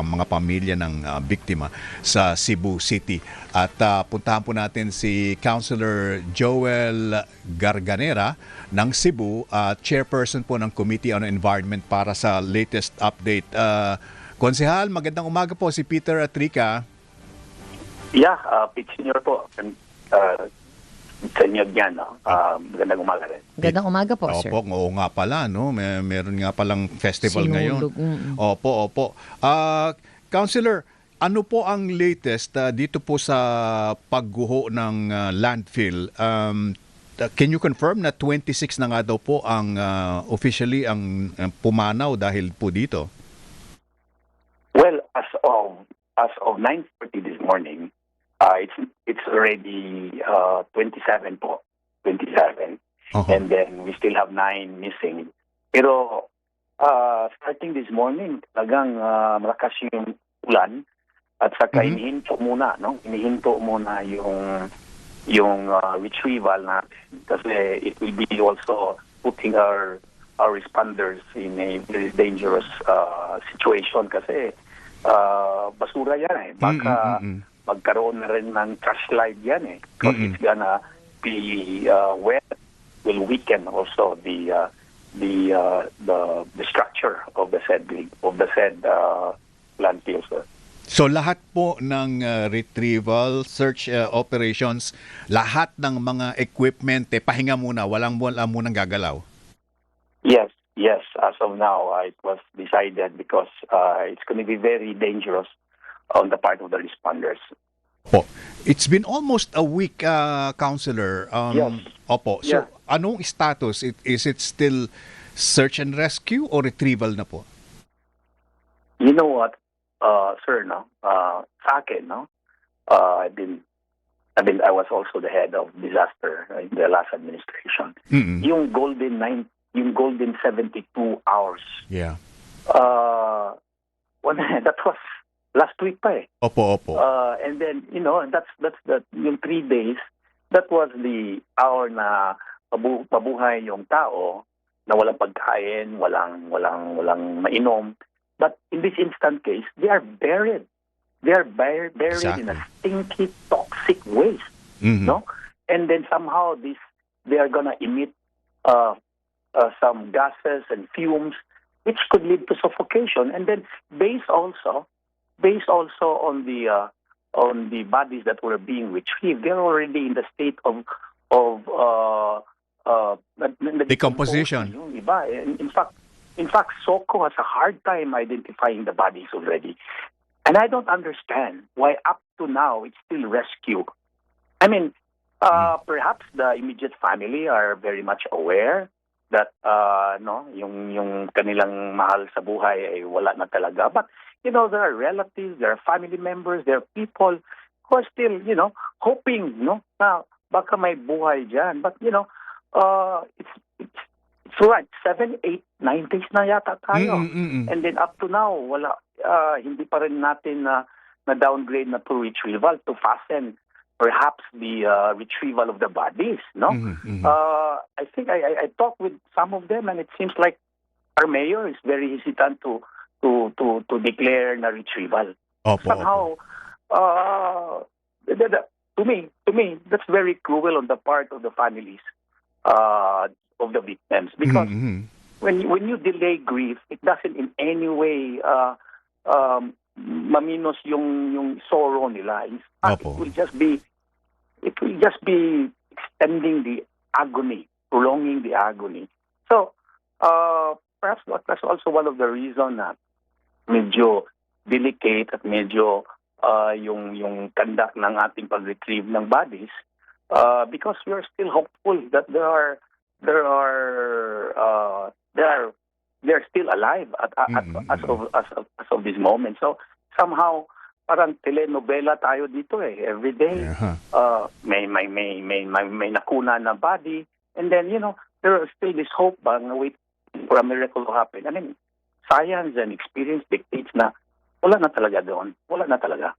ang mga pamilya ng biktima sa Cebu City. At puntahan po natin si Councilor Joel Garganera ng Cebu, chairperson po ng Committee on Environment para sa latest update. Konsehal, magandang umaga po si Peter Atrica. Yeah, Pete Senior po. Sa inyo dyan, no? Magandang umaga rin. Magandang umaga po, sir. Opo, oo nga pala, no? Meron nga palang festival ngayon. Opo. Councilor, ano po ang latest dito po sa pagguho ng landfill? Can you confirm na 26 na nga daw po ang officially ang pumanaw dahil po dito? Well, as of 9:30 this morning, it's already 27 po. 27. And then we still have 9 missing. Pero starting this morning, talagang malakas yung ulan at saka inihinto muna, no? Inihinto muna yung retrieval natin kasi it will be also putting our responders in a very dangerous situation kasi basura yan eh. Baka magkaroon na rin ng trash slide yan eh. Because it's gonna be wet, will weaken also the structure of the said landfill, sir. So lahat po ng retrieval, search operations, lahat ng mga equipment, pahinga muna, wala munang gagalaw? Yes. As of now, it was decided because it's going to be very dangerous on the part of the responders. Po. It's been almost a week, Councilor. Yes. Opo. So, anong status? Is it still search and rescue or retrieval na po? You know what, sir, no? Sa akin, no? I was also the head of disaster in the last administration. Yung golden 72 hours. Yeah. That was last week pa eh. Opo. And then, that's yung 3 days, that was the hour na mabuhay yung tao na walang pagkain, walang mainom. But in this instant case, they are buried. They are buried Exactly. in a stinky, toxic waste. No? And then somehow they are gonna emit some gases and fumes which could lead to suffocation. And then based also on the bodies that were being retrieved, they're already in the state of decomposition. In fact, SOCO has a hard time identifying the bodies already. And I don't understand why up to now it's still rescue. I mean, perhaps the immediate family are very much aware that yung kanilang mahal sa buhay ay wala na talaga. But there are relatives, there are family members, there are people who are still, hoping, na baka may buhay dyan. But, it's right, 7, 8, 9 days na yata tayo. And then up to now, wala, hindi pa rin natin na downgrade na to retrieval to fasten perhaps the retrieval of the bodies, no? I think I talked with some of them, and it seems like our mayor is very hesitant to declare na retrieval. Somehow, to me, that's very cruel on the part of the families of the victims, because when you delay grief, it doesn't in any way maminos yung sorrow nila. In fact, it will just be extending the agony, prolonging the agony. So, perhaps that's also one of the reasons na medyo delicate at medyo yung conduct ng ating pag-retrieve ng bodies, because we are still hopeful that they're still alive as of this moment. So somehow parang telenovela tayo dito eh. Every day may nakuna na body, and then there is still this hope na wait for a miracle to happen. I mean, science and experience dictates na wala na talaga doon. Wala na talaga.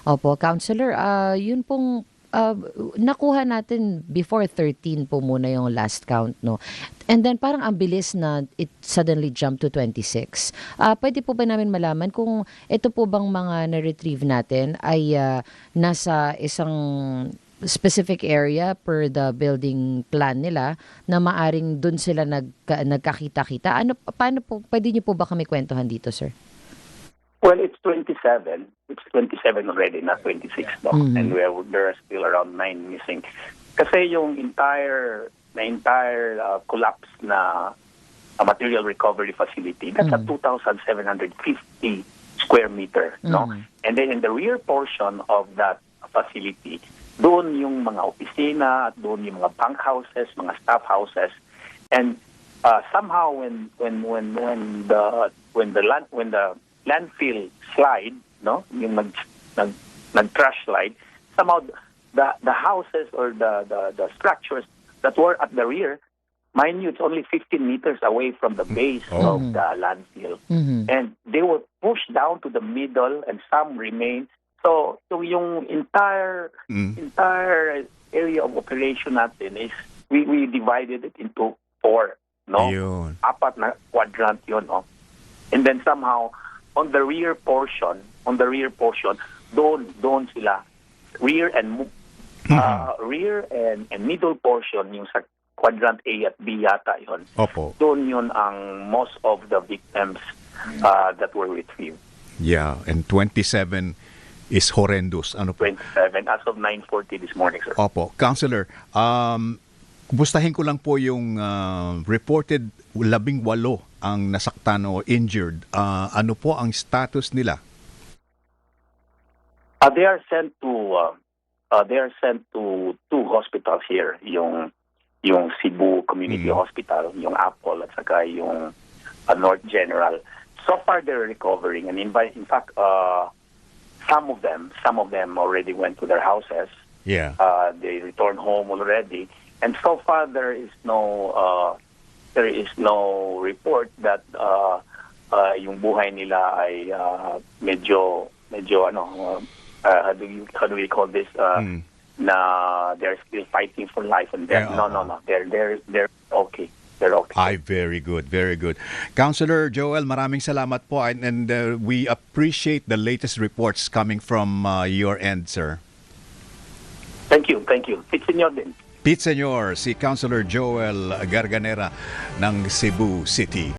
Opo, Counselor, yun pong nakuha natin before 13 po muna yung last count, no? And then parang ang bilis na it suddenly jumped to 26. Pwede po ba namin malaman kung ito po bang mga na-retrieve natin ay nasa isang specific area per the building plan nila na maaring dun sila nagkakita-kita? Paano po, pwede niyo po ba kami kwentuhan dito, sir? Well, it's 27. It's 27 already, not 26. No? And there are still around 9 missing. Kasi yung entire collapse na material recovery facility, that's a 2,750 square meter. No? And then in the rear portion of that facility, doon yung mga opisina, doon yung mga bank houses, mga staff houses. And somehow when the landfill slide, no, yung nag-trash slide, somehow the houses or the structures that were at the rear, mind you, it's only 15 meters away from the base of the landfill. And they were pushed down to the middle and some remain. So yung entire area of operation natin is we divided it into 4, no? Yun. 4 na quadrant yun, no? And then somehow on the rear portion, doon sila rear and middle portion yung sa quadrant A at B yata yun. Opo. Doon yun ang most of the victims that were retrieved. Yeah, and 27 is horrendous. Ano po? 27 as of 9:40 this morning, sir. Opo. Counselor, kumustahin ko lang po yung reported 18 ang nasaktan o injured. Ano po ang status nila? They are sent to 2 hospitals here, yung Cebu Community Hospital, yung Apple at saka yung North General. So far they're recovering, and in fact some of them already went to their houses. Yeah. They returned home already, and so far there is no report that yung buhay nila ay medyo how do we call this, na they're still fighting for life and death. No, they're okay. They're okay. Ay, very good, very good. Councilor Joel, maraming salamat po, and we appreciate the latest reports coming from your end, sir. Thank you. Pete Senor din. Pete Senor, si Councilor Joel Garganera ng Cebu City.